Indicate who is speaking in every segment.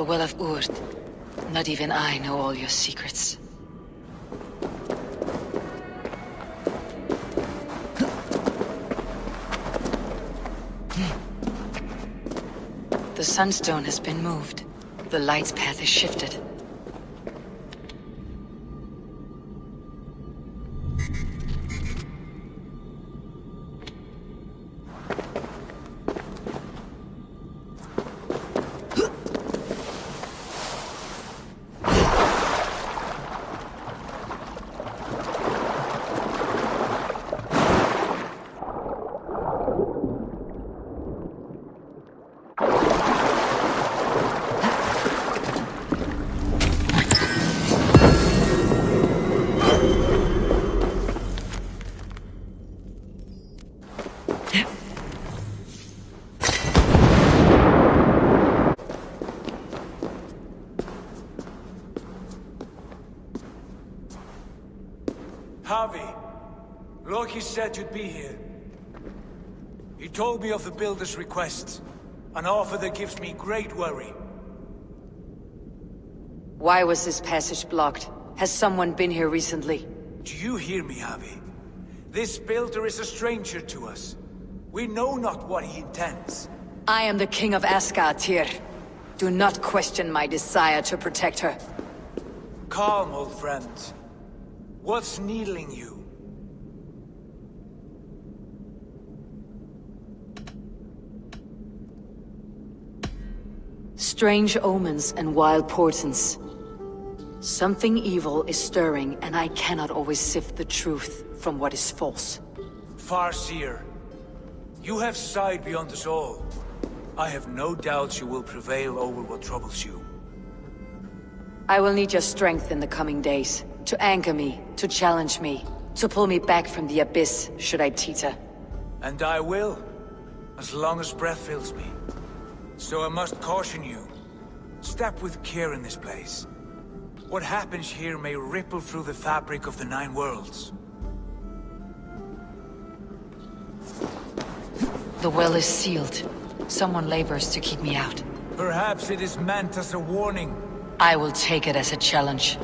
Speaker 1: Well of Urd. Not even I know all your secrets. The Sunstone has been moved. The light's path is shifted.
Speaker 2: Havi, Loki said you'd be here. He told me of the Builder's request, an offer that gives me great worry.
Speaker 1: Why was this passage blocked? Has someone been here recently?
Speaker 2: Do you hear me, Havi? This Builder is a stranger to us. We know not what he intends.
Speaker 1: I am the king of Asgard, Tyr. Do not question my desire to protect her.
Speaker 2: Calm, old friend. What's needling you?
Speaker 1: Strange omens and wild portents. Something evil is stirring, and I cannot always sift the truth from what is false.
Speaker 2: Farseer, you have sight beyond us all. I have no doubts you will prevail over what troubles you.
Speaker 1: I will need your strength in the coming days. To anchor me, to challenge me, to pull me back from the abyss, should I teeter.
Speaker 2: And I will, as long as breath fills me. So I must caution you. Step with care in this place. What happens here may ripple through the fabric of the Nine Worlds.
Speaker 1: The well is sealed. Someone labors to keep me out.
Speaker 2: Perhaps it is meant as a warning.
Speaker 1: I will take it as a challenge.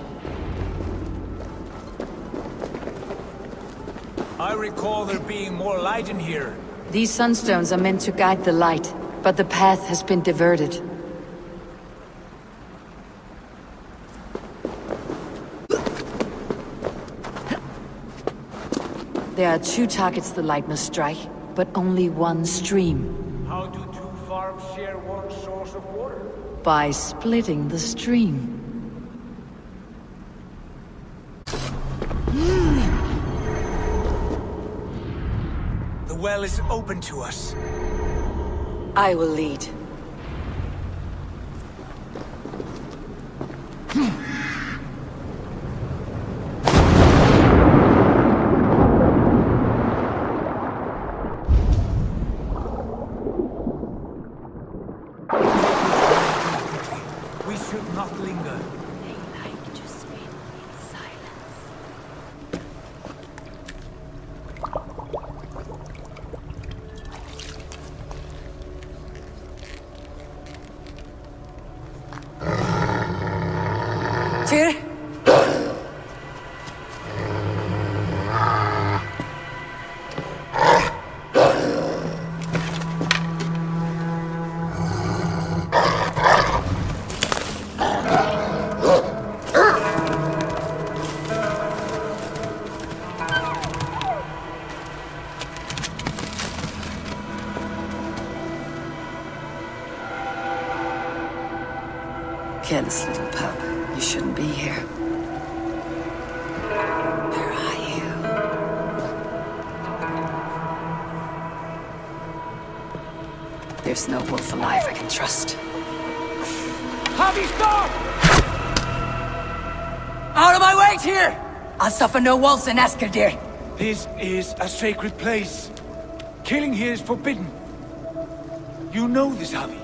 Speaker 2: I recall there being more light in here.
Speaker 1: These sunstones are meant to guide the light, but the path has been diverted. There are two targets the light must strike, but only one stream.
Speaker 2: How do two farms share one source of water?
Speaker 1: By splitting the stream.
Speaker 2: The well is open to us.
Speaker 1: I will lead.
Speaker 2: We should not linger.
Speaker 1: They like to spin in silence. Tyr? Careless little pup. You shouldn't be here. Where are you? There's no wolf alive I can trust.
Speaker 2: Havi, stop!
Speaker 1: Out of my way, Tyr! I'll suffer no wolves in Asgard, dear.
Speaker 2: This is a sacred place. Killing here is forbidden. You know this, Havi.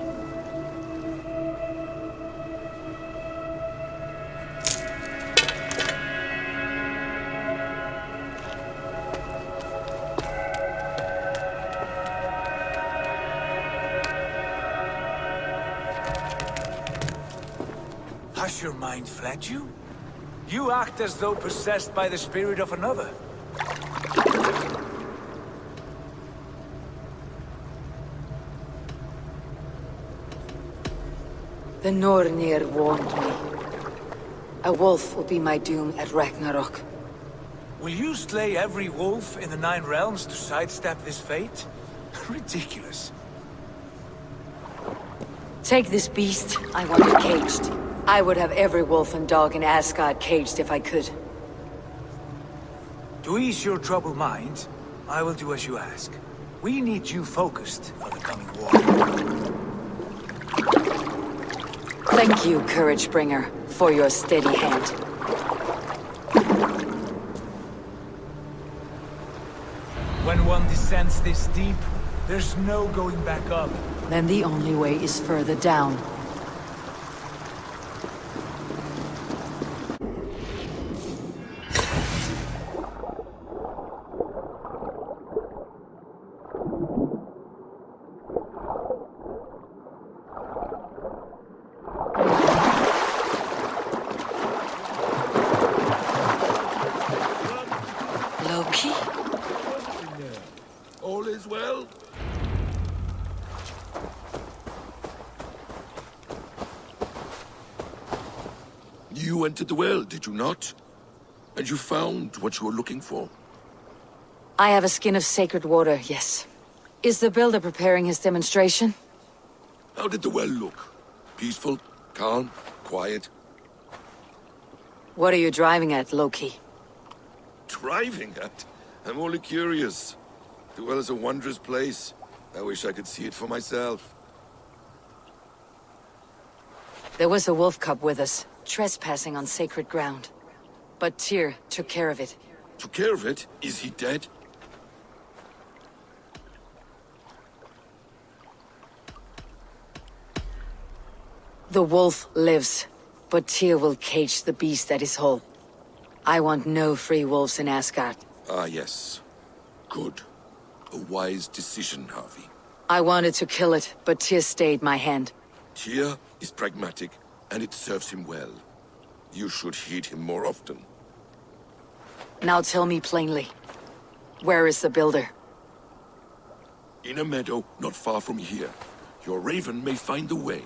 Speaker 2: Has your mind fled you? You act as though possessed by the spirit of another.
Speaker 1: The Nornir warned me. A wolf will be my doom at Ragnarok.
Speaker 2: Will you slay every wolf in the Nine Realms to sidestep this fate? Ridiculous.
Speaker 1: Take this beast. I want it caged. I would have every wolf and dog in Asgard caged if I could.
Speaker 2: To ease your troubled mind, I will do as you ask. We need you focused for the coming war.
Speaker 1: Thank you, Courage Bringer, for your steady hand.
Speaker 2: When one descends this deep, there's no going back up.
Speaker 1: Then the only way is further down. Loki?
Speaker 3: All is well? You entered the well, did you not? And you found what you were looking for?
Speaker 1: I have a skin of sacred water, yes. Is the Builder preparing his demonstration?
Speaker 3: How did the well look? Peaceful? Calm? Quiet?
Speaker 1: What are you driving at, Loki?
Speaker 3: Driving at? I'm only curious. The well is a wondrous place. I wish I could see it for myself.
Speaker 1: There was a wolf cub with us, trespassing on sacred ground. But Tyr took care of it.
Speaker 3: Took care of it? Is he dead?
Speaker 1: The wolf lives, but Tyr will cage the beast at his hole. I want no free wolves in Asgard.
Speaker 3: Ah, yes. Good. A wise decision, Havi.
Speaker 1: I wanted to kill it, but Tyr stayed my hand.
Speaker 3: Tyr is pragmatic, and it serves him well. You should heed him more often.
Speaker 1: Now tell me plainly, where is the Builder?
Speaker 3: In a meadow not far from here. Your raven may find the way.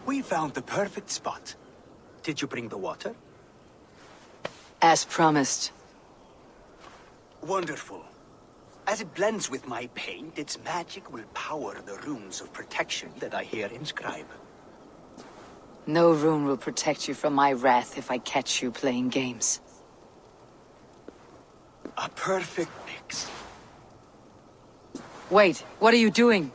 Speaker 4: We found the perfect spot. Did you bring the water?
Speaker 1: As promised.
Speaker 4: Wonderful. As it blends with my paint, its magic will power the runes of protection that I here inscribe.
Speaker 1: No rune will protect you from my wrath if I catch you playing games.
Speaker 4: A perfect mix.
Speaker 1: Wait, what are you doing?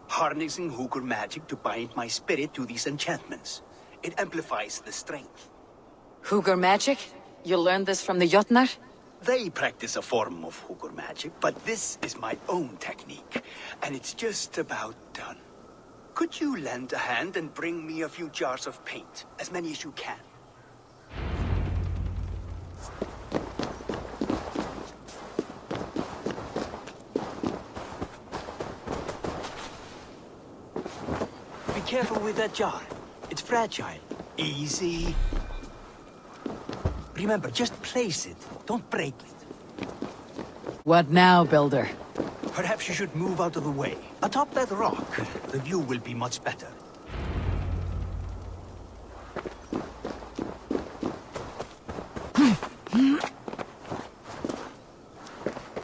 Speaker 4: Harnessing Hugr magic to bind my spirit to these enchantments. It amplifies the strength.
Speaker 1: Hugr magic? You learned this from the Jotnar?
Speaker 4: They practice a form of Hugr magic, but this is my own technique, and it's just about done. Could you lend a hand and bring me a few jars of paint? As many as you can. Be careful with that jar. It's fragile. Easy. Remember, just place it. Don't break it.
Speaker 1: What now, Builder?
Speaker 4: Perhaps you should move out of the way. Atop that rock, the view will be much better.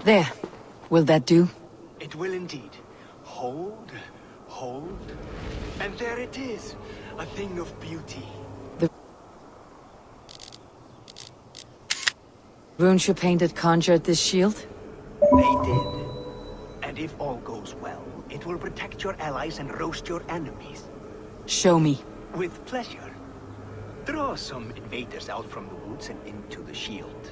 Speaker 1: There. Will that do?
Speaker 4: It will indeed. Hold, hold, and there it is. A thing of beauty.
Speaker 1: Runes you painted conjured this shield?
Speaker 4: They did. And if all goes well, it will protect your allies and roast your enemies.
Speaker 1: Show me.
Speaker 4: With pleasure. Draw some invaders out from the woods and into the shield.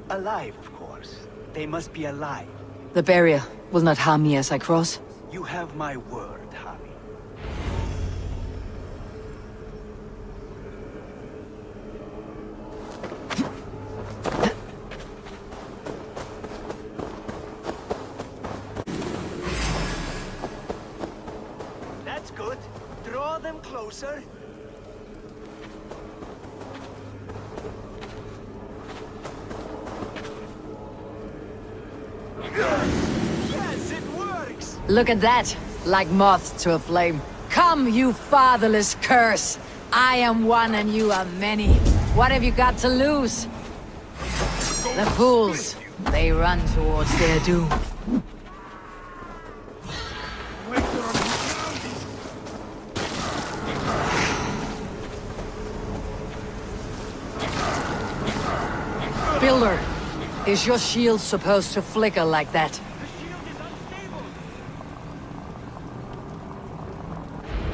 Speaker 4: Alive, of course. They must be alive.
Speaker 1: The barrier. Will not harm me as I cross?
Speaker 4: You have my word, Havi. That's good. Draw them closer. Yes, it works!
Speaker 1: Look at that! Like moths to a flame. Come, you fatherless curse! I am one and you are many. What have you got to lose? The fools. They run towards their doom. Builder, is your shield supposed to flicker like that?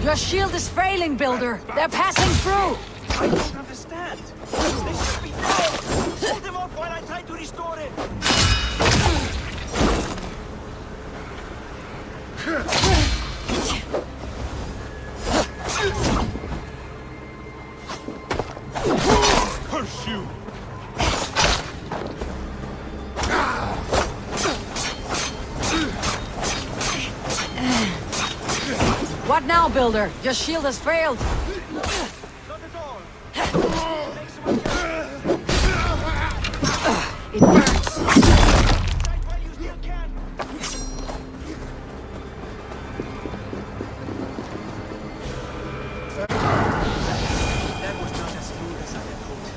Speaker 1: Your shield is failing, Builder! They're passing through!
Speaker 4: I don't understand. They should be dead. Hold them off while I try to restore it.
Speaker 3: Curse you!
Speaker 1: What now, Builder? Your shield has failed!
Speaker 4: Not at all.
Speaker 1: It burns!
Speaker 4: Fight while you still can. That was not as smooth as I had hoped.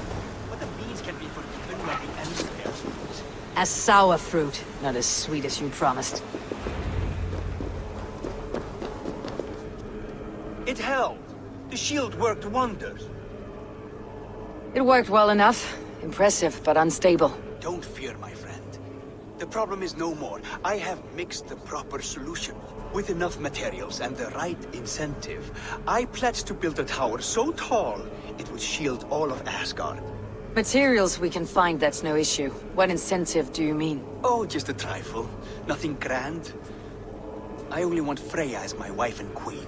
Speaker 4: But the means can be forgiven when the end bears fruit.
Speaker 1: A sour fruit, not as sweet as you promised.
Speaker 4: It held. The shield worked wonders.
Speaker 1: It worked well enough. Impressive, but unstable.
Speaker 4: Don't fear, my friend. The problem is no more. I have mixed the proper solution. With enough materials and the right incentive, I pledged to build a tower so tall, it would shield all of Asgard.
Speaker 1: Materials we can find, that's no issue. What incentive do you mean?
Speaker 4: Oh, just a trifle. Nothing grand. I only want Freya as my wife and queen.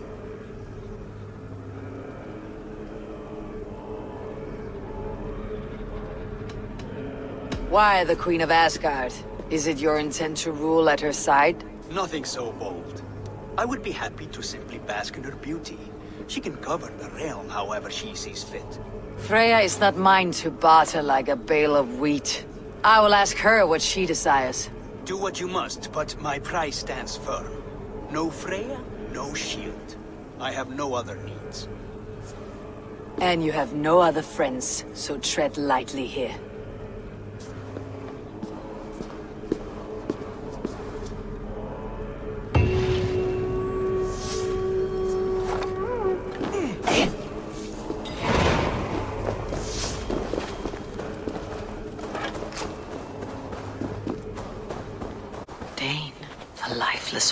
Speaker 1: Why the Queen of Asgard? Is it your intent to rule at her side?
Speaker 4: Nothing so bold. I would be happy to simply bask in her beauty. She can govern the realm however she sees fit.
Speaker 1: Freya is not mine to barter like a bale of wheat. I will ask her what she desires.
Speaker 4: Do what you must, but my price stands firm. No Freya, no shield. I have no other needs.
Speaker 1: And you have no other friends, so tread lightly here.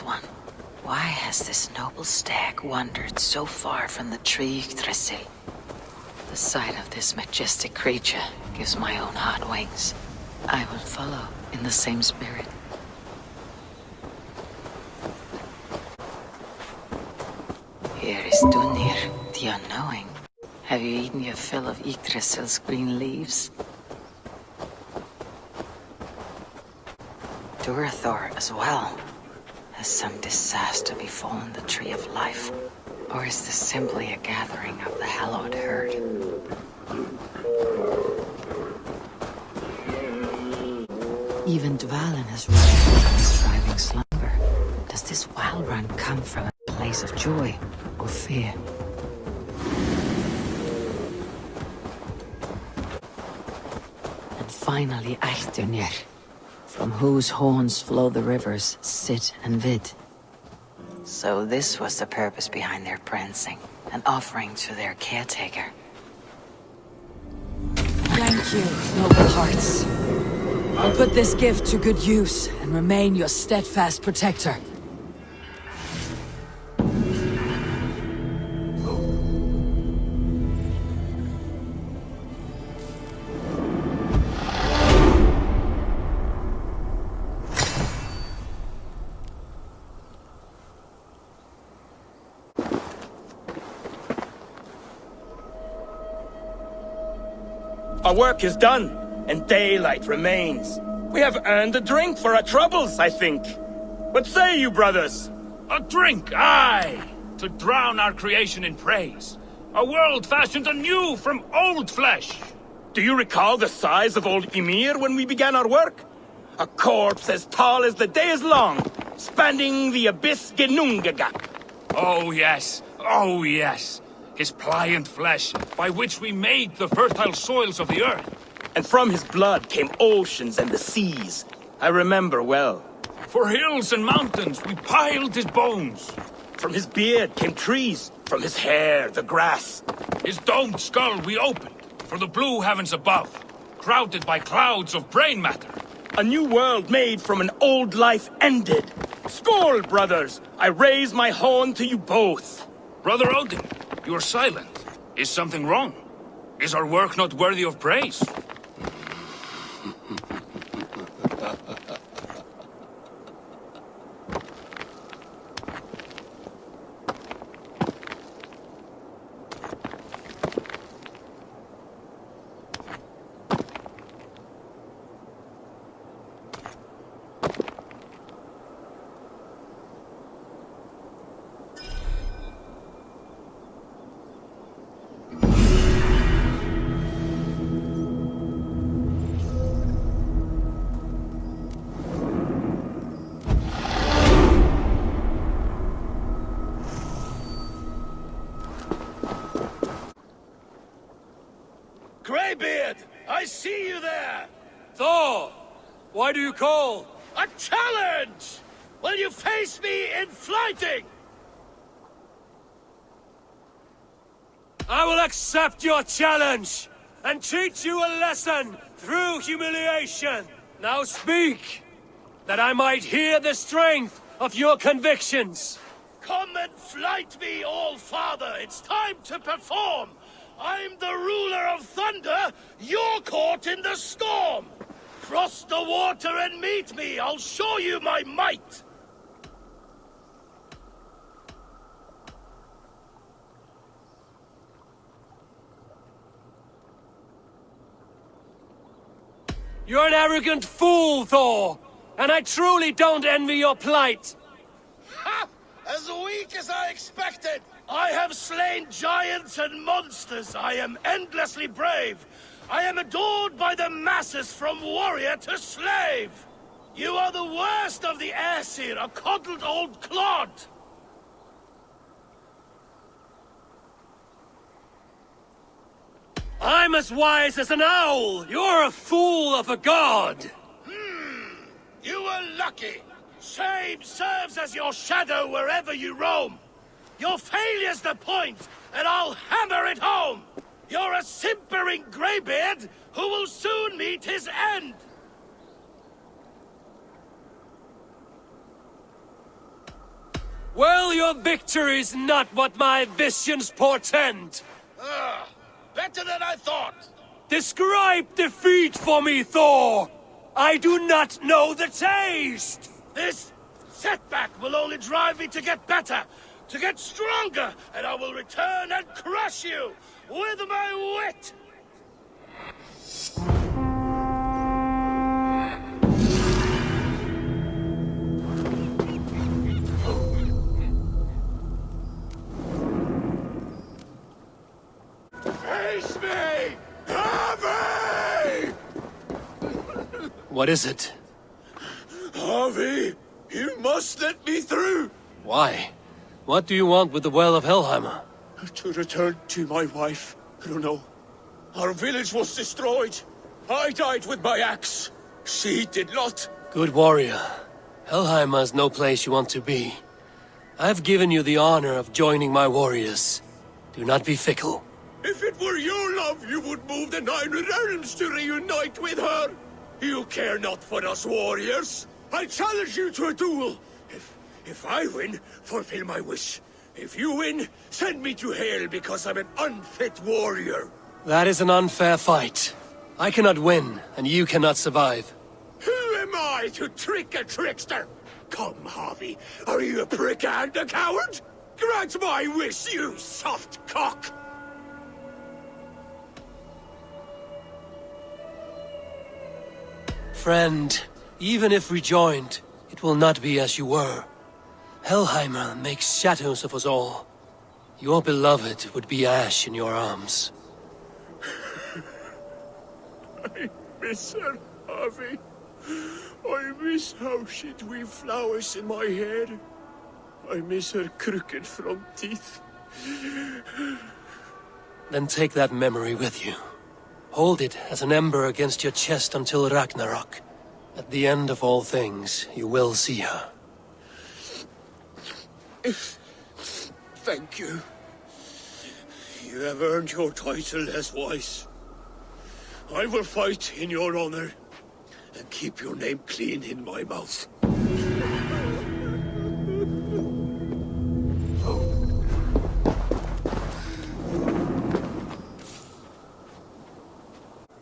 Speaker 1: One. Why has this noble stag wandered so far from the tree Yggdrasil? The sight of this majestic creature gives my own heart wings. I will follow in the same spirit. Here is Dunir, the unknowing. Have you eaten your fill of Yggdrasil's green leaves? Durathor as well. Has some disaster befallen the Tree of Life? Or is this simply a gathering of the hallowed herd? Even Dvalin has risen from his thriving slumber. Does this wild run come from a place of joy or fear? And finally, Eivor, from whose horns flow the rivers Sid and Vid. So this was the purpose behind their prancing, an offering to their caretaker. Thank you, noble hearts. I'll put this gift to good use and remain your steadfast protector.
Speaker 5: Our work is done, and daylight remains. We have earned a drink for our troubles, I think. What say you, brothers?
Speaker 6: A drink, aye! To drown our creation in praise. A world fashioned anew from old flesh.
Speaker 5: Do you recall the size of old Ymir when we began our work? A corpse as tall as the day is long, spanning the abyss Genungagak.
Speaker 6: Oh yes, oh yes. His pliant flesh, by which we made the fertile soils of the earth.
Speaker 5: And from his blood came oceans and the seas. I remember well.
Speaker 6: For hills and mountains we piled his bones.
Speaker 5: From his beard came trees, from his hair the grass.
Speaker 6: His domed skull we opened, for the blue heavens above, crowded by clouds of brain matter.
Speaker 5: A new world made from an old life ended. Skål, brothers! I raise my horn to you both.
Speaker 6: Brother Odin, you are silent. Is something wrong? Is our work not worthy of praise?
Speaker 7: Greybeard! I see you there!
Speaker 8: Thor! Why do you call?
Speaker 7: A challenge! Will you face me in fighting?
Speaker 8: I will accept your challenge and teach you a lesson through humiliation. Now speak, that I might hear the strength of your convictions.
Speaker 7: Come and fight me, All-Father! It's time to perform! I'm the ruler of thunder, you're caught in the storm! Cross the water and meet me, I'll show you my might!
Speaker 8: You're an arrogant fool, Thor, and I truly don't envy your plight.
Speaker 7: Ha! As weak as I expected! I have slain giants and monsters. I am endlessly brave. I am adored by the masses from warrior to slave. You are the worst of the Aesir, a coddled old clod.
Speaker 8: I'm as wise as an owl. You're a fool of a god.
Speaker 7: You were lucky. Shame serves as your shadow wherever you roam. Your failure's the point, and I'll hammer it home! You're a simpering greybeard who will soon meet his end!
Speaker 8: Well, your victory's not what my visions portend.
Speaker 7: Better than I thought!
Speaker 8: Describe defeat for me, Thor! I do not know the taste!
Speaker 7: This setback will only drive me to get better! To get stronger, and I will return and crush you with my wit! Face me! Havi!
Speaker 8: What is it?
Speaker 7: Havi, you must let me through!
Speaker 8: Why? What do you want with the Well of Helheim?
Speaker 7: To return to my wife. I don't know. Our village was destroyed. I died with my axe. She did not.
Speaker 8: Good warrior. Helheim is no place you want to be. I've given you the honor of joining my warriors. Do not be fickle.
Speaker 7: If it were your love, you would move the 9 realms to reunite with her. You care not for us warriors. I challenge you to a duel. If I win, fulfill my wish. If you win, send me to hell because I'm an unfit warrior.
Speaker 8: That is an unfair fight. I cannot win, and you cannot survive.
Speaker 7: Who am I to trick a trickster? Come, Havi. Are you a prick and a coward? Grant my wish, you soft cock!
Speaker 8: Friend, even if rejoined, it will not be as you were. Helheimer makes shadows of us all. Your beloved would be ash in your arms.
Speaker 6: I miss her, Havi. I miss how she'd weave flowers in my hair. I miss her crooked front teeth.
Speaker 8: Then take that memory with you. Hold it as an ember against your chest until Ragnarok. At the end of all things, you will see her.
Speaker 6: Thank you. You have earned your title as wise. I will fight in your honor and keep your name clean in my mouth.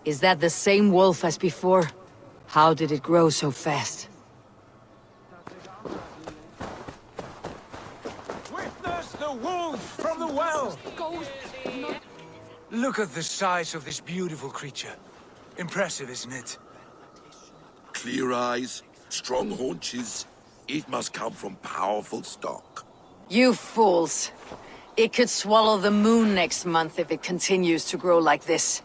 Speaker 1: Is that the same wolf as before? How did it grow so fast?
Speaker 2: Witness the wolf from the well! Look at the size of this beautiful creature. Impressive, isn't it?
Speaker 3: Clear eyes, strong haunches. It must come from powerful stock.
Speaker 1: You fools! It could swallow the moon next month if it continues to grow like this.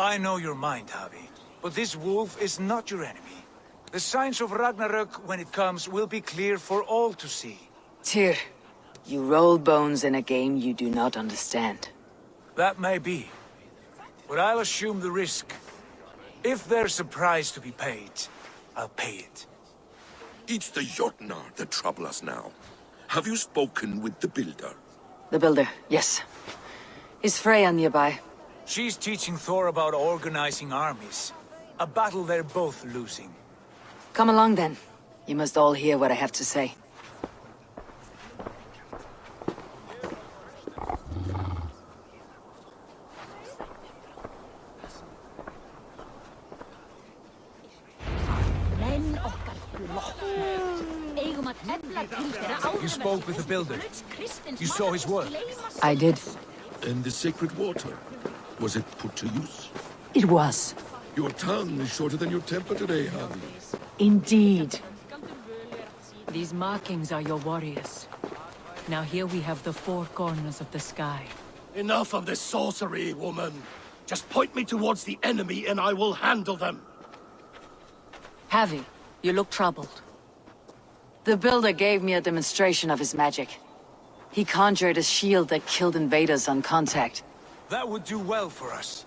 Speaker 2: I know your mind, Havi, but this wolf is not your enemy. The signs of Ragnarök, when it comes, will be clear for all to see.
Speaker 1: Tyr, you roll bones in a game you do not understand.
Speaker 2: That may be, but I'll assume the risk. If there's a price to be paid, I'll pay it.
Speaker 3: It's the Jotnar that trouble us now. Have you spoken with the Builder?
Speaker 1: The Builder, yes. Is Freya nearby?
Speaker 2: She's teaching Thor about organizing armies. A battle they're both losing.
Speaker 1: Come along then. You must all hear what I have to say.
Speaker 2: You spoke with the Builder. You saw his work.
Speaker 1: I did.
Speaker 3: And the sacred water? Was it put to use?
Speaker 1: It was.
Speaker 3: Your tongue is shorter than your temper today, Havi.
Speaker 1: Indeed.
Speaker 9: These markings are your warriors. Now here we have the four corners of the sky.
Speaker 7: Enough of this sorcery, woman. Just point me towards the enemy and I will handle them.
Speaker 9: Havi, you look troubled.
Speaker 1: The Builder gave me a demonstration of his magic. He conjured a shield that killed invaders on contact.
Speaker 2: That would do well for us.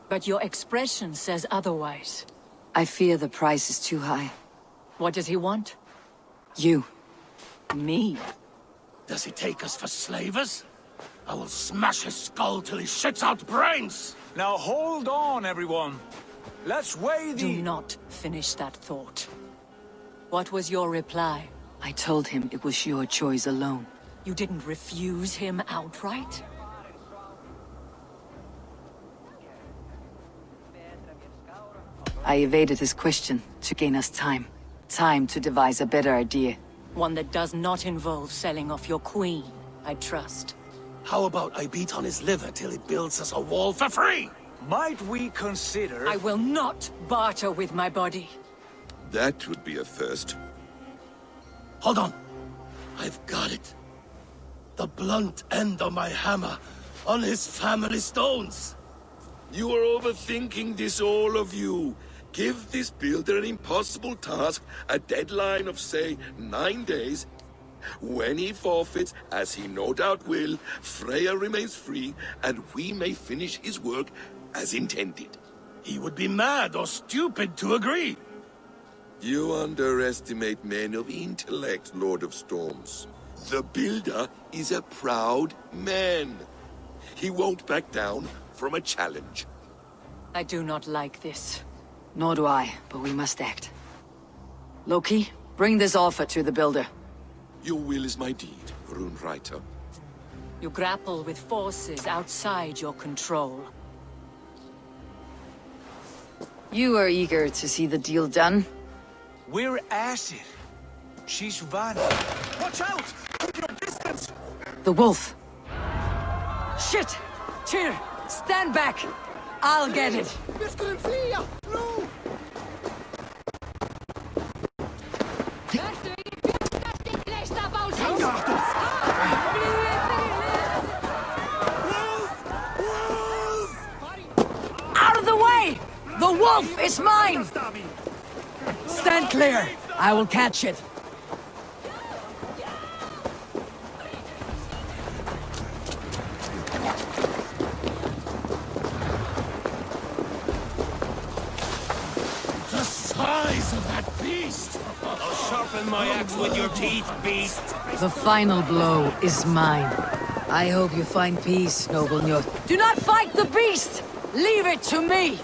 Speaker 9: But your expression says otherwise.
Speaker 1: I fear the price is too high.
Speaker 9: What does he want?
Speaker 1: You.
Speaker 9: Me?
Speaker 7: Does he take us for slavers? I will smash his skull till he shits out brains!
Speaker 2: Now hold on, everyone. Let's weigh the...
Speaker 9: Do not finish that thought. What was your reply?
Speaker 1: I told him it was your choice alone.
Speaker 9: You didn't refuse him outright?
Speaker 1: I evaded his question to gain us time. Time to devise a better idea.
Speaker 9: One that does not involve selling off your queen, I trust.
Speaker 7: How about I beat on his liver till he builds us a wall for free?
Speaker 2: Might we consider...
Speaker 9: I will not barter with my body.
Speaker 3: That would be a first.
Speaker 7: Hold on. I've got it. The blunt end of my hammer on his family stones.
Speaker 3: You are overthinking this, all of you. Give this Builder an impossible task, a deadline of, say, 9 days. When he forfeits, as he no doubt will, Freya remains free, and we may finish his work as intended.
Speaker 7: He would be mad or stupid to agree.
Speaker 3: You underestimate men of intellect, Lord of Storms. The Builder is a proud man. He won't back down from a challenge.
Speaker 9: I do not like this.
Speaker 1: Nor do I, but we must act. Loki, bring this offer to the Builder.
Speaker 3: Your will is my deed, Runewriter.
Speaker 9: You grapple with forces outside your control.
Speaker 1: You are eager to see the deal done?
Speaker 2: We're Asir. She's Vana. Watch out! Keep your distance!
Speaker 1: The wolf! Shit! Tyr, stand back! I'll get it!
Speaker 10: wolf is mine! Stand clear. I will catch it.
Speaker 7: The size of that beast!
Speaker 8: I'll sharpen my axe with your teeth, beast.
Speaker 10: The final blow is mine. I hope you find peace, noble Njord. Do not fight the beast! Leave it to me!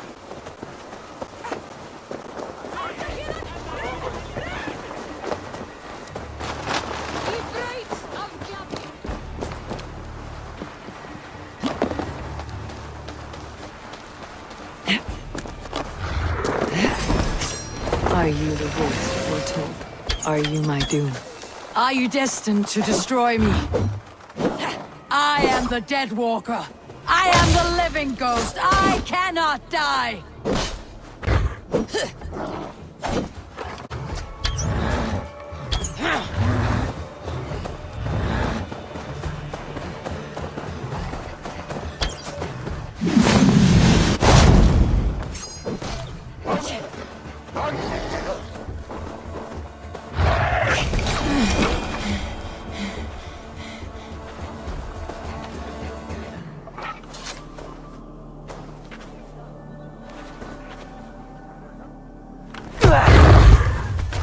Speaker 9: Are you the wolf foretold? Are you my doom?
Speaker 10: Are you destined to destroy me? I am the Dead Walker. I am the living ghost. I cannot die.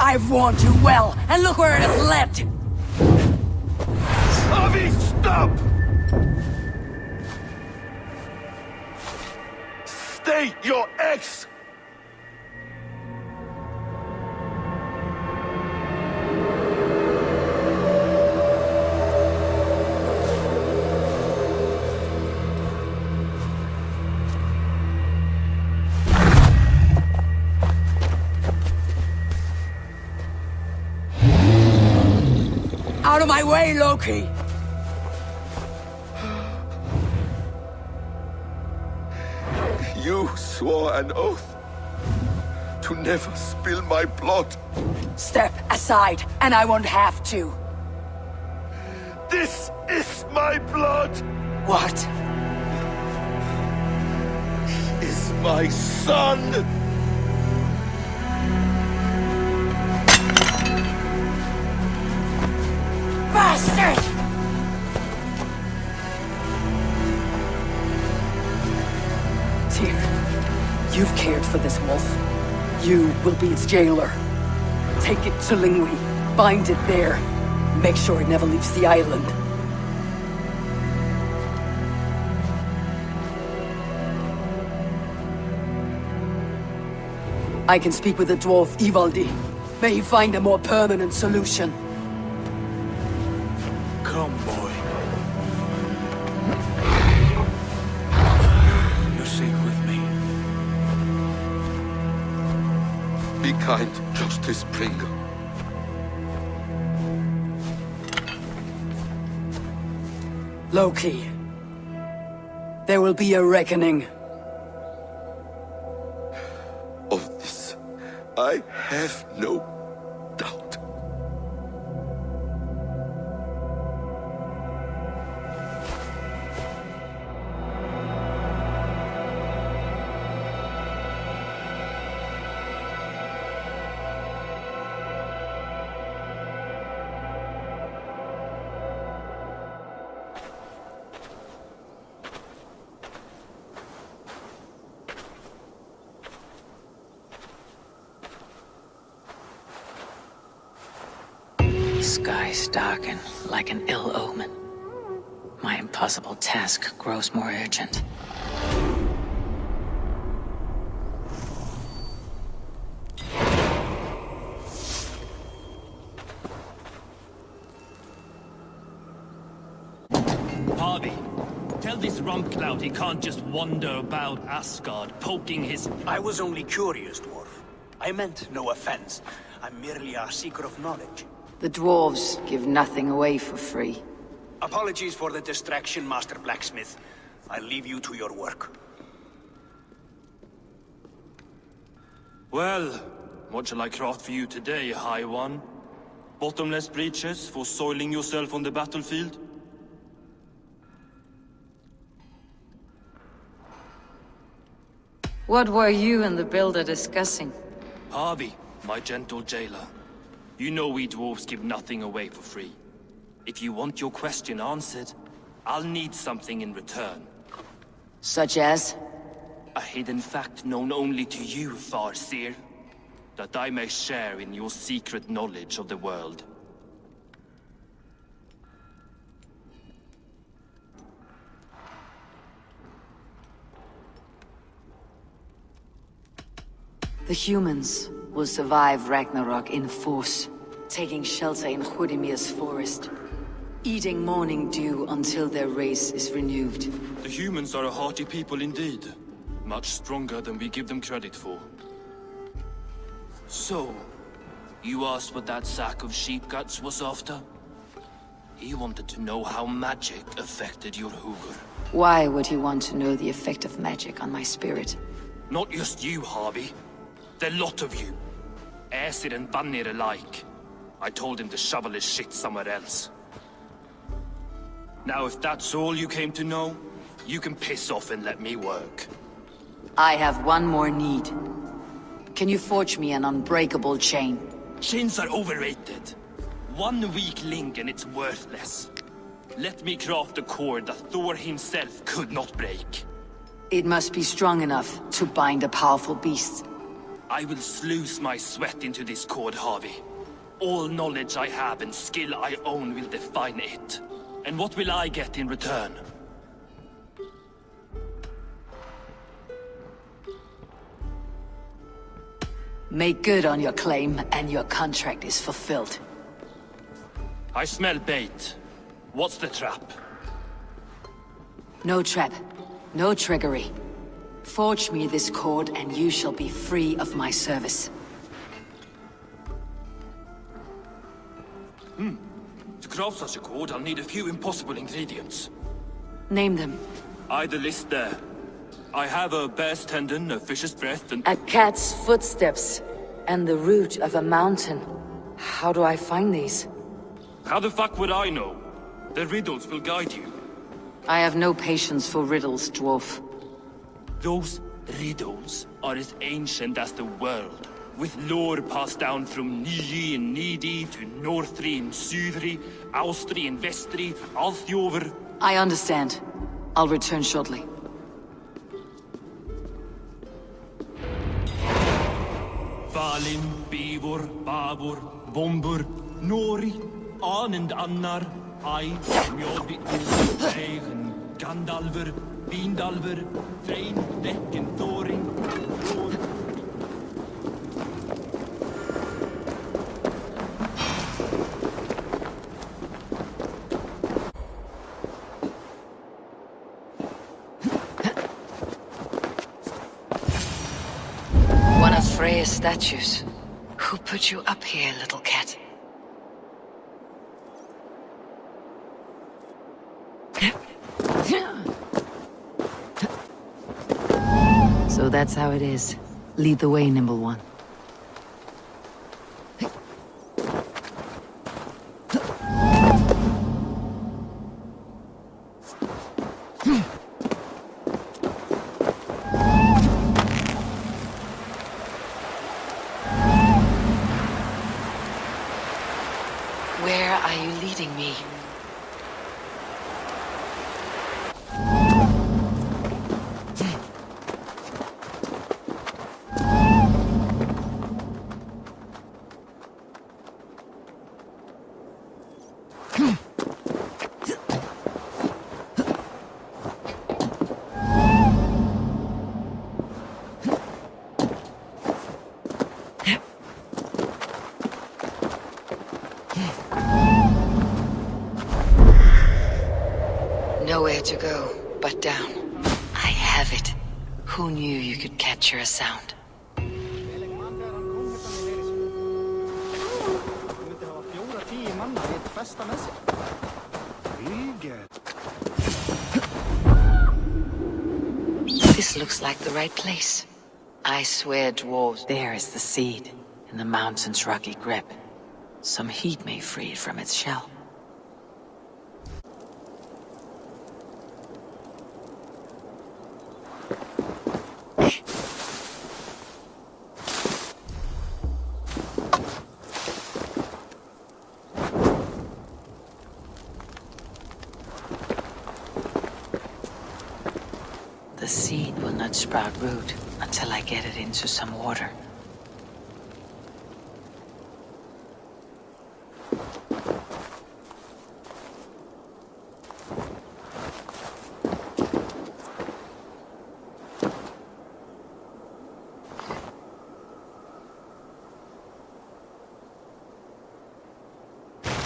Speaker 10: I've warned you well, and look where it has led!
Speaker 3: Havi, stop! Stay your ex!
Speaker 10: Out of my way, Loki!
Speaker 3: You swore an oath to never spill my blood.
Speaker 10: Step aside, and I won't have to.
Speaker 3: This is my blood!
Speaker 10: What?
Speaker 3: He is my son!
Speaker 10: Bastard! Tyr, you've cared for this wolf. You will be its jailer. Take it to Lingui. Bind it there. Make sure it never leaves the island. I can speak with the dwarf Ivaldi. May he find a more permanent solution.
Speaker 2: Come, boy. You're safe with me.
Speaker 3: Be kind, Justice Pringle.
Speaker 10: Loki. There will be a reckoning.
Speaker 3: Of this, I have no doubt.
Speaker 1: Skies darken like an ill omen. My impossible task grows more urgent.
Speaker 8: Havi, tell this rump clout he can't just wander about Asgard, poking his...
Speaker 4: I was only curious, dwarf. I meant no offense. I'm merely a seeker of knowledge.
Speaker 1: The dwarves give nothing away for free.
Speaker 4: Apologies for the distraction, Master Blacksmith. I'll leave you to your work.
Speaker 8: Well, what shall I craft for you today, High One? Bottomless breeches for soiling yourself on the battlefield?
Speaker 1: What were you and the builder discussing?
Speaker 8: Havi, my gentle jailer. You know we dwarves give nothing away for free. If you want your question answered, I'll need something in return.
Speaker 1: Such as?
Speaker 8: A hidden fact known only to you, Farseer. That I may share in your secret knowledge of the world.
Speaker 1: The humans will survive Ragnarok in force, taking shelter in Hurdimir's forest, eating morning dew until their race is renewed.
Speaker 8: The humans are a hearty people indeed. Much stronger than we give them credit for. So, you asked what that sack of sheep guts was after? He wanted to know how magic affected your Hugur.
Speaker 1: Why would he want to know the effect of magic on my spirit?
Speaker 8: Not just you, Havi. The lot of you. Aesir and Vanir alike. I told him to shovel his shit somewhere else. Now if that's all you came to know, you can piss off and let me work.
Speaker 1: I have one more need. Can you forge me an unbreakable chain?
Speaker 8: Chains are overrated. One weak link and it's worthless. Let me craft a cord that Thor himself could not break.
Speaker 1: It must be strong enough to bind a powerful beast.
Speaker 8: I will sluice my sweat into this cord, Havi. All knowledge I have and skill I own will define it. And what will I get in return?
Speaker 1: Make good on your claim, and your contract is fulfilled.
Speaker 8: I smell bait. What's the trap?
Speaker 1: No trap. No trickery. Forge me this cord, and you shall be free of my service.
Speaker 8: To craft such a cord, I'll need a few impossible ingredients.
Speaker 1: Name them.
Speaker 8: The list there. I have a bear's tendon, a fish's breath, and...
Speaker 1: A cat's footsteps, and the root of a mountain. How do I find these?
Speaker 8: How the fuck would I know? The riddles will guide you.
Speaker 1: I have no patience for riddles, dwarf.
Speaker 8: Those riddles are as ancient as the world, with lore passed down from Niji and Nidi to Northri and Sudri, Austri and Vestri, Althjover.
Speaker 1: I understand. I'll return shortly.
Speaker 8: Valin, Eivor, Bavor, Bombur, Nori, Anand Annar, Ai, Mjolvi, Regen, Gandalver, Vindalver, Vein, Vekken, Thorin, Thor.
Speaker 1: One of Freya's statues. Who put you up here, little cat? So that's how it is. Lead the way, nimble one. Where are you leading me? Nowhere to go, but down. I have it. Who knew you could capture a sound? This looks like the right place. I swear, dwarves, there is the seed, in the mountain's rocky grip. Some heat may free it from its shell. seed will not sprout root until I get it into some water.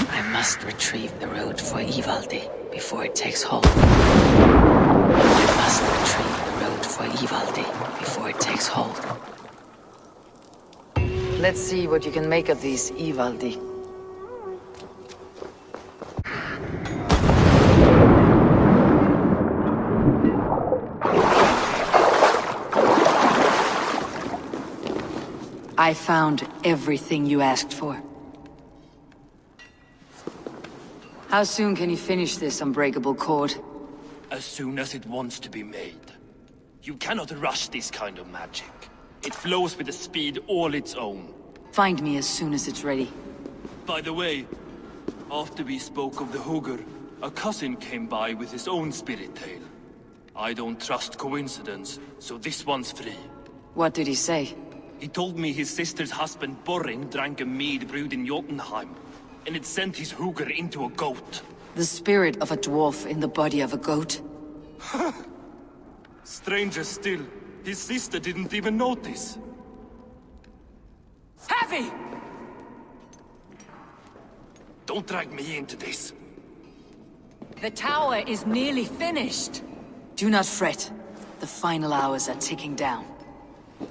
Speaker 1: I must retrieve the root for Ivaldi before it takes hold. I must retrieve the root for Ivaldi before it takes hold. Let's see what you can make of these Ivaldi.
Speaker 10: I found everything you asked for. How soon can you finish this unbreakable cord?
Speaker 8: As soon as it wants to be made. You cannot rush this kind of magic. It flows with a speed all its own.
Speaker 10: Find me as soon as it's ready.
Speaker 8: By the way, after we spoke of the Hugr, a cousin came by with his own spirit tale. I don't trust coincidence, so this one's free.
Speaker 10: What did he say?
Speaker 8: He told me his sister's husband Borin drank a mead brewed in Jotunheim, and it sent his Hugr into a goat.
Speaker 10: The spirit of a dwarf in the body of a goat?
Speaker 8: Stranger still, his sister didn't even notice.
Speaker 10: Havi!
Speaker 8: Don't drag me into this.
Speaker 9: The tower is nearly finished.
Speaker 10: Do not fret. The final hours are ticking down.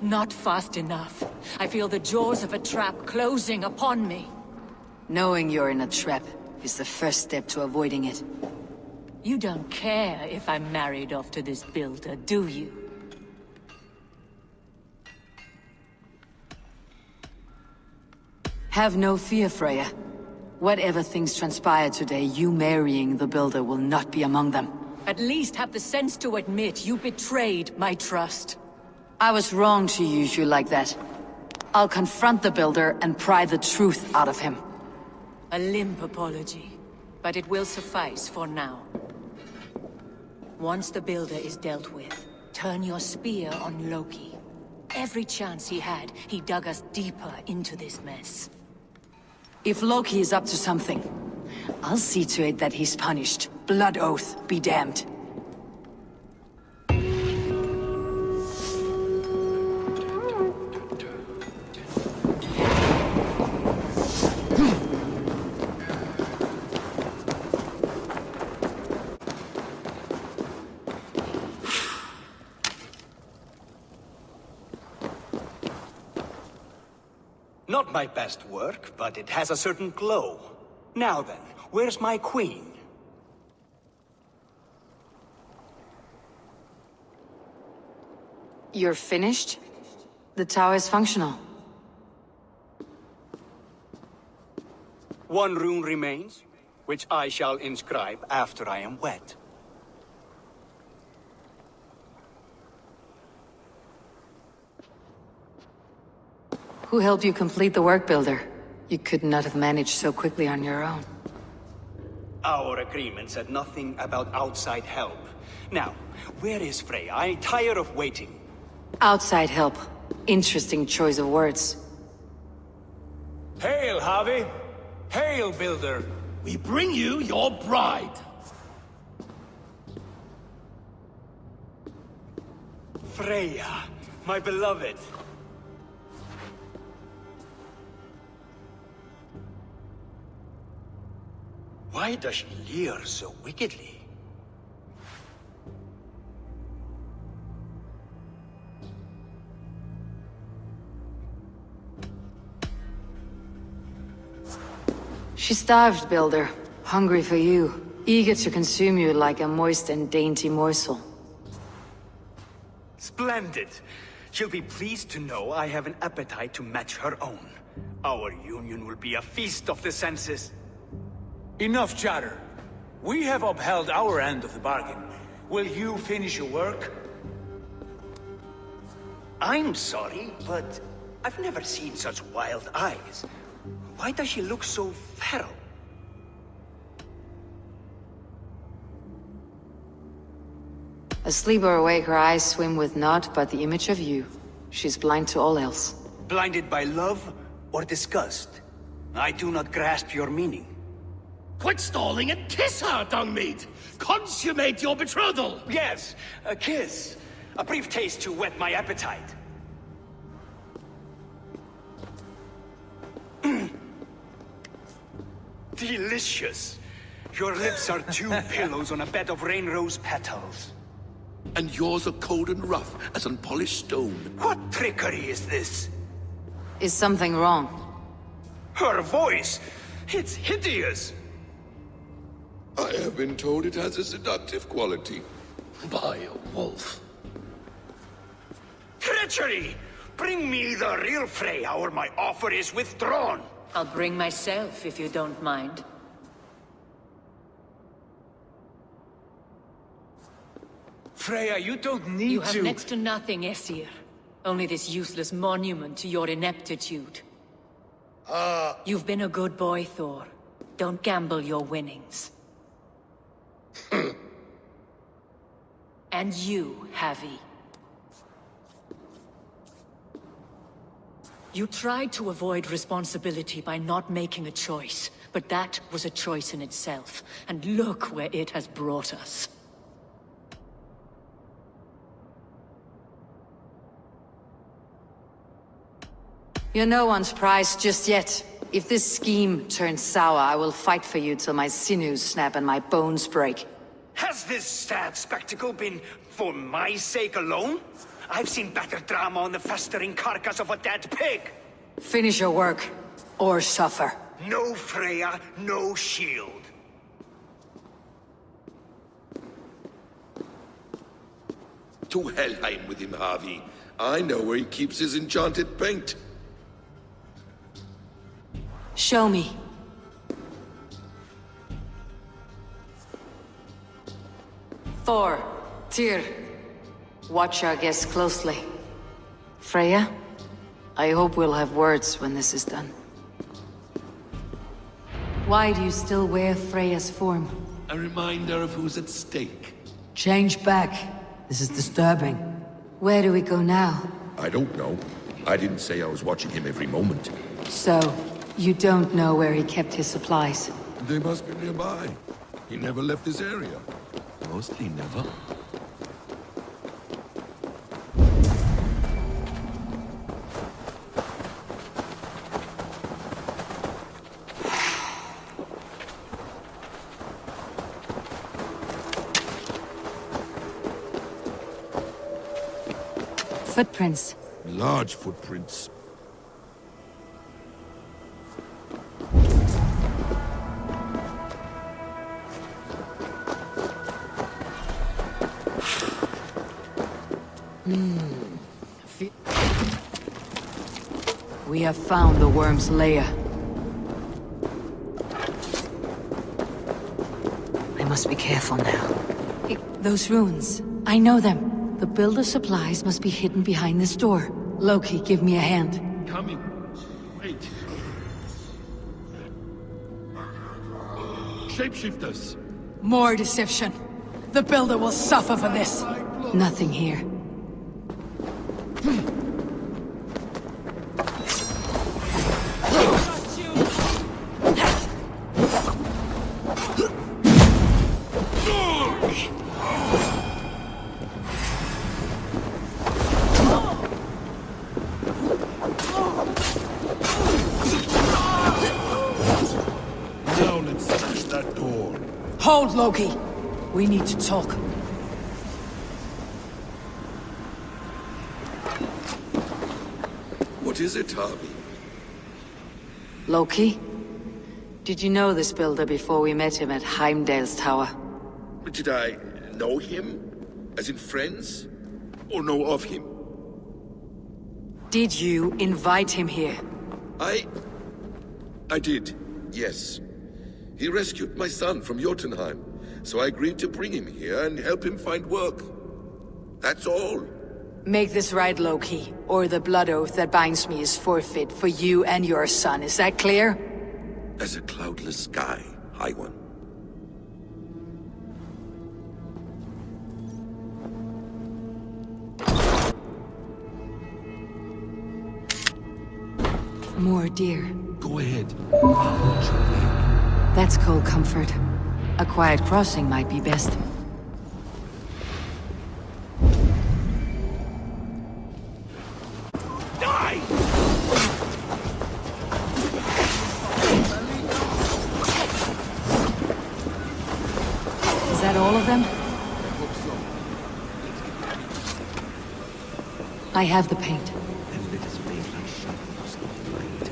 Speaker 9: Not fast enough. I feel the jaws of a trap closing upon me.
Speaker 10: Knowing you're in a trap is the first step to avoiding it.
Speaker 9: You don't care if I'm married off to this builder, do you?
Speaker 10: Have no fear, Freya. Whatever things transpire today, you marrying the builder will not be among them.
Speaker 9: At least have the sense to admit you betrayed my trust.
Speaker 10: I was wrong to use you like that. I'll confront the builder and pry the truth out of him.
Speaker 9: A limp apology, but it will suffice for now. Once the builder is dealt with, turn your spear on Loki. Every chance he had, he dug us deeper into this mess.
Speaker 10: If Loki is up to something, I'll see to it that he's punished. Blood oath be damned.
Speaker 4: Not my best work, but it has a certain glow. Now then, where's my queen?
Speaker 10: You're finished? The tower is functional.
Speaker 4: One rune remains, which I shall inscribe after I am wed.
Speaker 10: Who helped you complete the work, Builder? You could not have managed so quickly on your own.
Speaker 4: Our agreement said nothing about outside help. Now, where is Freya? I'm tired of waiting.
Speaker 10: Outside help. Interesting choice of words.
Speaker 2: Hail, Havi! Hail, Builder!
Speaker 7: We bring you your bride.
Speaker 4: Freya, my beloved. Why does she leer so wickedly?
Speaker 10: She starved, Builder. Hungry for you. Eager to consume you like a moist and dainty morsel.
Speaker 4: Splendid. She'll be pleased to know I have an appetite to match her own. Our union will be a feast of the senses.
Speaker 2: Enough chatter. We have upheld our end of the bargain. Will you finish your work?
Speaker 4: I'm sorry, but I've never seen such wild eyes. Why does she look so feral?
Speaker 1: Asleep or awake, her eyes swim with naught but the image of you. She's blind to all else.
Speaker 4: Blinded by love or disgust? I do not grasp your meaning.
Speaker 7: Quit stalling and kiss her, Dungmeat! Consummate your betrothal!
Speaker 4: Yes, a kiss. A brief taste to whet my appetite. Delicious. Your lips are two pillows on a bed of rain rose petals.
Speaker 3: And yours are cold and rough as unpolished stone.
Speaker 4: What trickery is this?
Speaker 1: Is something wrong?
Speaker 4: Her voice! It's hideous!
Speaker 3: I have been told it has a seductive quality.
Speaker 7: By a wolf.
Speaker 4: Treachery! Bring me the real Freya or my offer is withdrawn!
Speaker 9: I'll bring myself if you don't mind.
Speaker 2: Freya, you don't need
Speaker 9: You have
Speaker 2: to...
Speaker 9: next to nothing, Aesir. Only this useless monument to your ineptitude. You've been a good boy, Thor. Don't gamble your winnings. And you, Havi. You tried to avoid responsibility by not making a choice, but that was a choice in itself, and look where it has brought us.
Speaker 1: You're no one's prize just yet. If this scheme turns sour, I will fight for you till my sinews snap and my bones break.
Speaker 4: Has this sad spectacle been for my sake alone? I've seen better drama on the festering carcass of a dead pig.
Speaker 1: Finish your work, or suffer.
Speaker 4: No Freya, no shield.
Speaker 3: To Helheim with him, Havi. I know where he keeps his enchanted paint.
Speaker 1: Show me. Thor, Tyr, watch our guests closely. Freya, I hope we'll have words when this is done. Why do you still wear Freya's form?
Speaker 3: A reminder of who's at stake.
Speaker 10: Change back. This is disturbing.
Speaker 1: Where do we go now?
Speaker 3: I don't know. I didn't say I was watching him every moment.
Speaker 1: So, you don't know where he kept his supplies?
Speaker 3: They must be nearby. He never left this area. Mostly never.
Speaker 1: Footprints.
Speaker 3: Large footprints.
Speaker 1: We have found the worm's lair. I must be careful now. Those runes. I know them. The builder supplies must be hidden behind this door. Loki, give me a hand.
Speaker 3: Coming. Wait. Shapeshifters.
Speaker 10: More deception. The builder will suffer for this.
Speaker 1: Nothing here.
Speaker 3: Now let's smash that door.
Speaker 10: Hold, Loki. We need to talk.
Speaker 3: What is it, Havi?
Speaker 1: Loki? Did you know this builder before we met him at Heimdall's tower?
Speaker 3: Did I know him? As in friends? Or know of him?
Speaker 1: Did you invite him here?
Speaker 3: I did, yes. He rescued my son from Jotunheim, so I agreed to bring him here and help him find work. That's all.
Speaker 1: Make this right, Loki, or the blood oath that binds me is forfeit for you and your son. Is that clear?
Speaker 3: As a cloudless sky, High One.
Speaker 9: More deer.
Speaker 3: Go ahead. I'll watch your back.
Speaker 9: That's cold comfort. A quiet crossing might be best.
Speaker 7: Die!
Speaker 9: Is that all of them? I have the paint.
Speaker 3: Then let us make our shadows not light.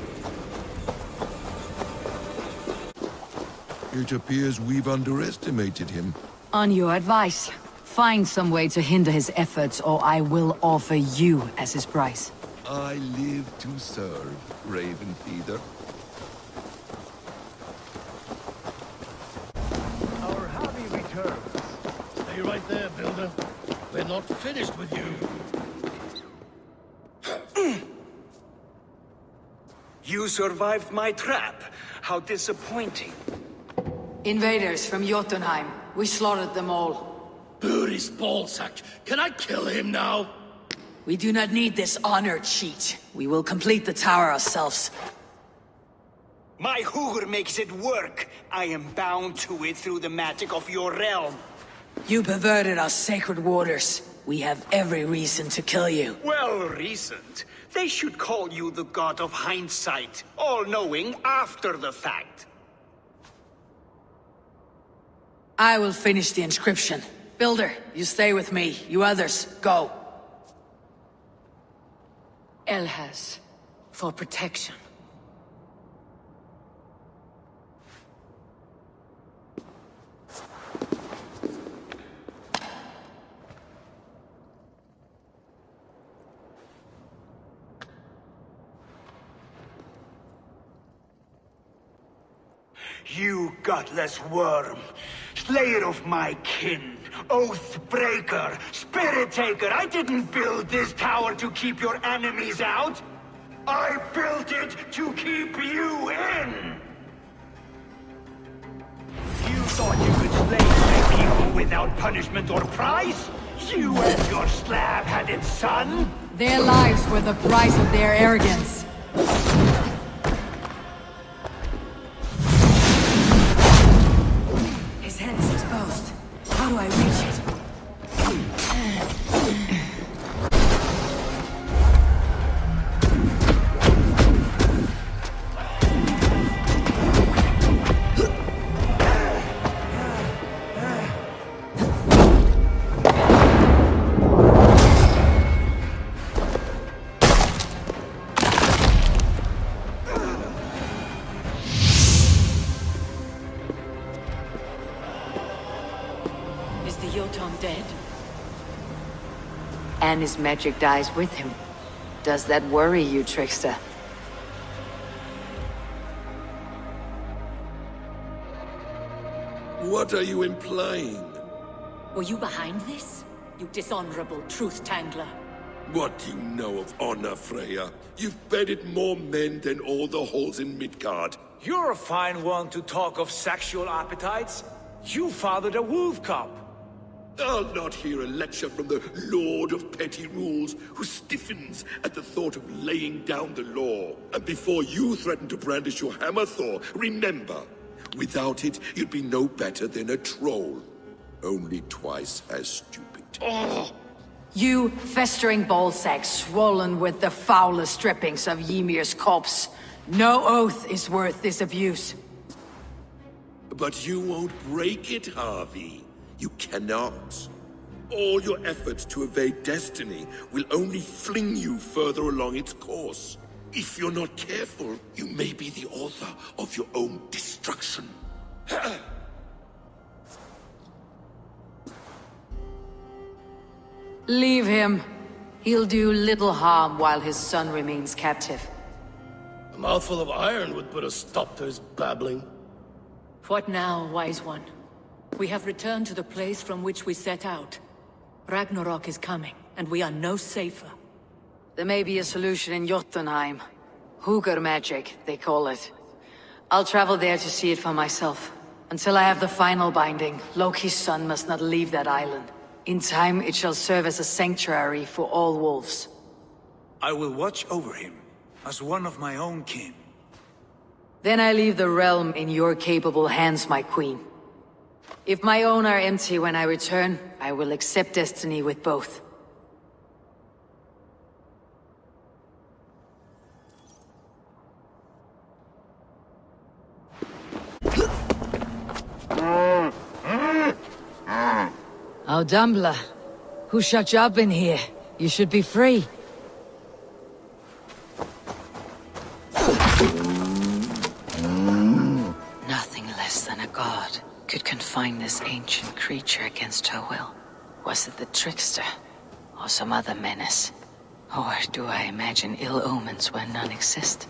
Speaker 3: It appears we've underestimated him.
Speaker 9: On your advice, find some way to hinder his efforts, or I will offer you as his price.
Speaker 3: I live to serve, Raven Feeder.
Speaker 7: Our Havi returns. Stay right there, Builder. We're not finished with you.
Speaker 4: You survived my trap. How disappointing.
Speaker 10: Invaders from Jotunheim. We slaughtered them all.
Speaker 7: Buri's ballsack. Can I kill him now?
Speaker 10: We do not need this honor cheat. We will complete the tower ourselves.
Speaker 4: My Hugr makes it work. I am bound to it through the magic of your realm.
Speaker 10: You perverted our sacred waters. We have every reason to kill you.
Speaker 4: Well reasoned. They should call you the god of hindsight, all-knowing after the fact.
Speaker 10: I will finish the inscription. Builder, you stay with me. You others, go.
Speaker 9: Elhas, for protection.
Speaker 4: You gutless worm, slayer of my kin, oath breaker, spirit taker, I didn't build this tower to keep your enemies out. I built it to keep you in. You thought you could slay my people without punishment or prize? You and your slab-headed son?
Speaker 9: Their lives were the price of their arrogance.
Speaker 10: His head is exposed. How do I reach it?
Speaker 9: Is the Jotun dead? And his magic dies with him. Does that worry you, trickster?
Speaker 3: What are you implying?
Speaker 9: Were you behind this? You dishonorable truth-tangler.
Speaker 3: What do you know of honor, Freya? You've bedded more men than all the halls in Midgard.
Speaker 2: You're a fine one to talk of sexual appetites. You fathered a wolf cub.
Speaker 3: I'll not hear a lecture from the Lord of Petty Rules, who stiffens at the thought of laying down the law. And before you threaten to brandish your hammer, Thor, remember, without it, you'd be no better than a troll. Only twice as stupid.
Speaker 10: Oh. You festering ballsack swollen with the foulest drippings of Ymir's corpse. No oath is worth this abuse.
Speaker 3: But you won't break it, Havi. You cannot. All your efforts to evade destiny will only fling you further along its course. If you're not careful, you may be the author of your own destruction.
Speaker 10: Leave him. He'll do little harm while his son remains captive.
Speaker 7: A mouthful of iron would put a stop to his babbling.
Speaker 9: What now, wise one? We have returned to the place from which we set out. Ragnarok is coming, and we are no safer.
Speaker 10: There may be a solution in Jotunheim. Hugr magic, they call it. I'll travel there to see it for myself. Until I have the final binding, Loki's son must not leave that island. In time, it shall serve as a sanctuary for all wolves.
Speaker 2: I will watch over him. as one of my own kin.
Speaker 10: Then I leave the realm in your capable hands, my queen. If my own are empty when I return, I will accept destiny with both. Oh, Dumbler. Who shut you up in here? You should be free.
Speaker 1: Nothing less than a god could confine this ancient creature against her will. Was it the trickster, or some other menace? Or do I imagine ill omens where none exist?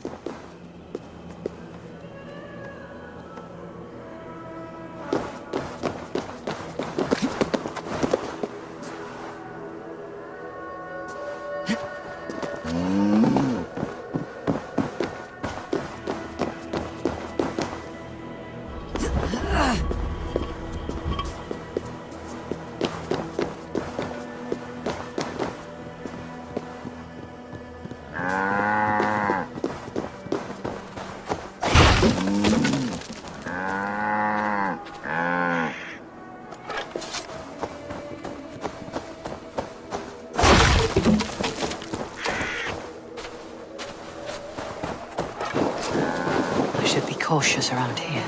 Speaker 1: Cautious around here.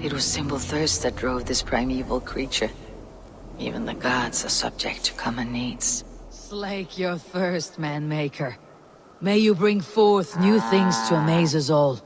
Speaker 1: It was simple thirst that drove this primeval creature. Even the gods are subject to common needs.
Speaker 10: Slake your thirst, man-maker. May you bring forth new things to amaze us all.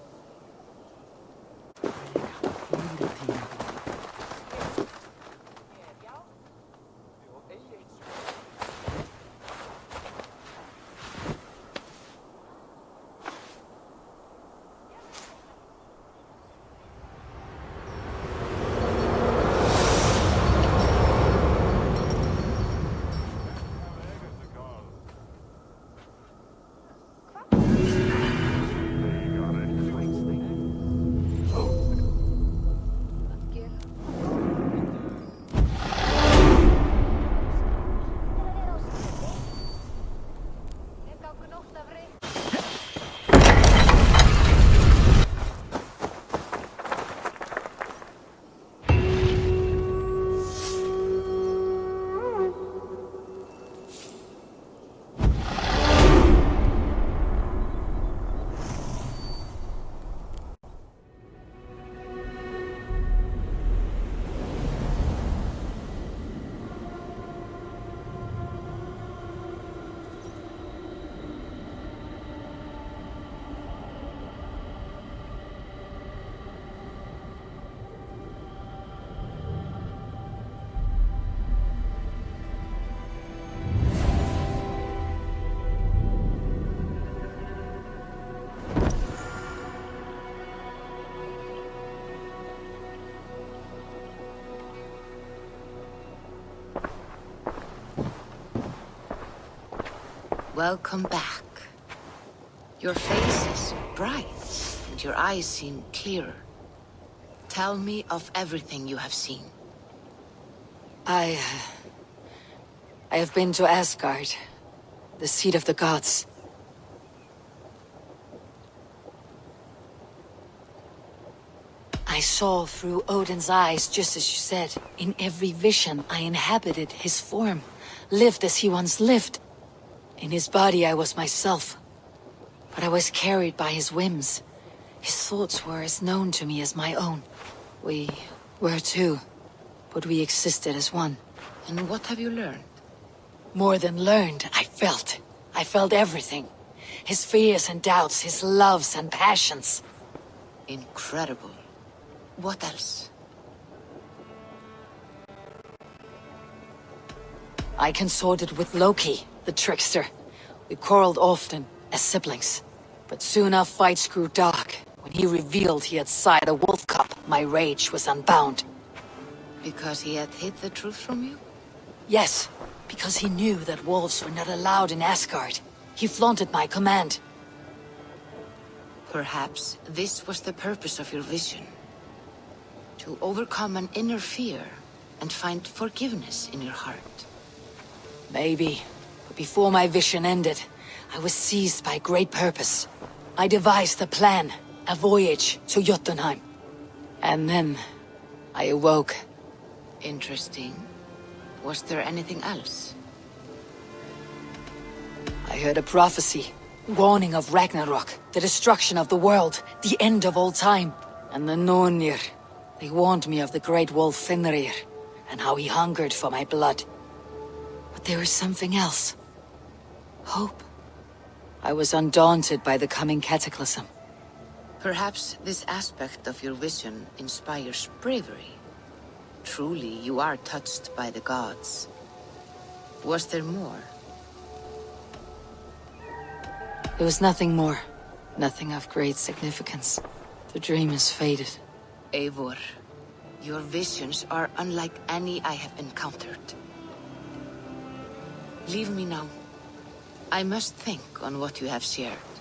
Speaker 11: Welcome back. Your face is bright, and your eyes seem clearer. Tell me of everything you have seen.
Speaker 10: I have been to Asgard, the seat of the gods. I saw through Odin's eyes, just as you said. In every vision, I inhabited his form, lived as he once lived. In his body, I was myself. But I was carried by his whims. His thoughts were as known to me as my own. We were two, but we existed as one.
Speaker 11: And what have you learned?
Speaker 10: More than learned, I felt. I felt everything. His fears and doubts, his loves and passions.
Speaker 11: Incredible. What else?
Speaker 10: I consorted with Loki, the trickster. We quarreled often, as siblings. But soon our fights grew dark. When he revealed he had sired a wolf cub, my rage was unbound.
Speaker 11: Because he had hid the truth from you?
Speaker 10: Yes, because he knew that wolves were not allowed in Asgard. He flaunted my command.
Speaker 11: Perhaps this was the purpose of your vision. To overcome an inner fear and find forgiveness in your heart.
Speaker 10: Maybe. But before my vision ended, I was seized by great purpose. I devised a plan, a voyage to Jotunheim. And then, I awoke.
Speaker 11: Interesting. Was there anything else?
Speaker 10: I heard a prophecy, warning of Ragnarok, the destruction of the world, the end of all time. And the Nornir, they warned me of the great wolf Fenrir, and how he hungered for my blood. But there was something else. Hope. I was undaunted by the coming cataclysm.
Speaker 11: Perhaps this aspect of your vision inspires bravery. Truly, you are touched by the gods. Was there more?
Speaker 10: There was nothing more. Nothing of great significance. The dream has faded.
Speaker 11: Eivor, your visions are unlike any I have encountered. Leave me now. I must think on what you have shared.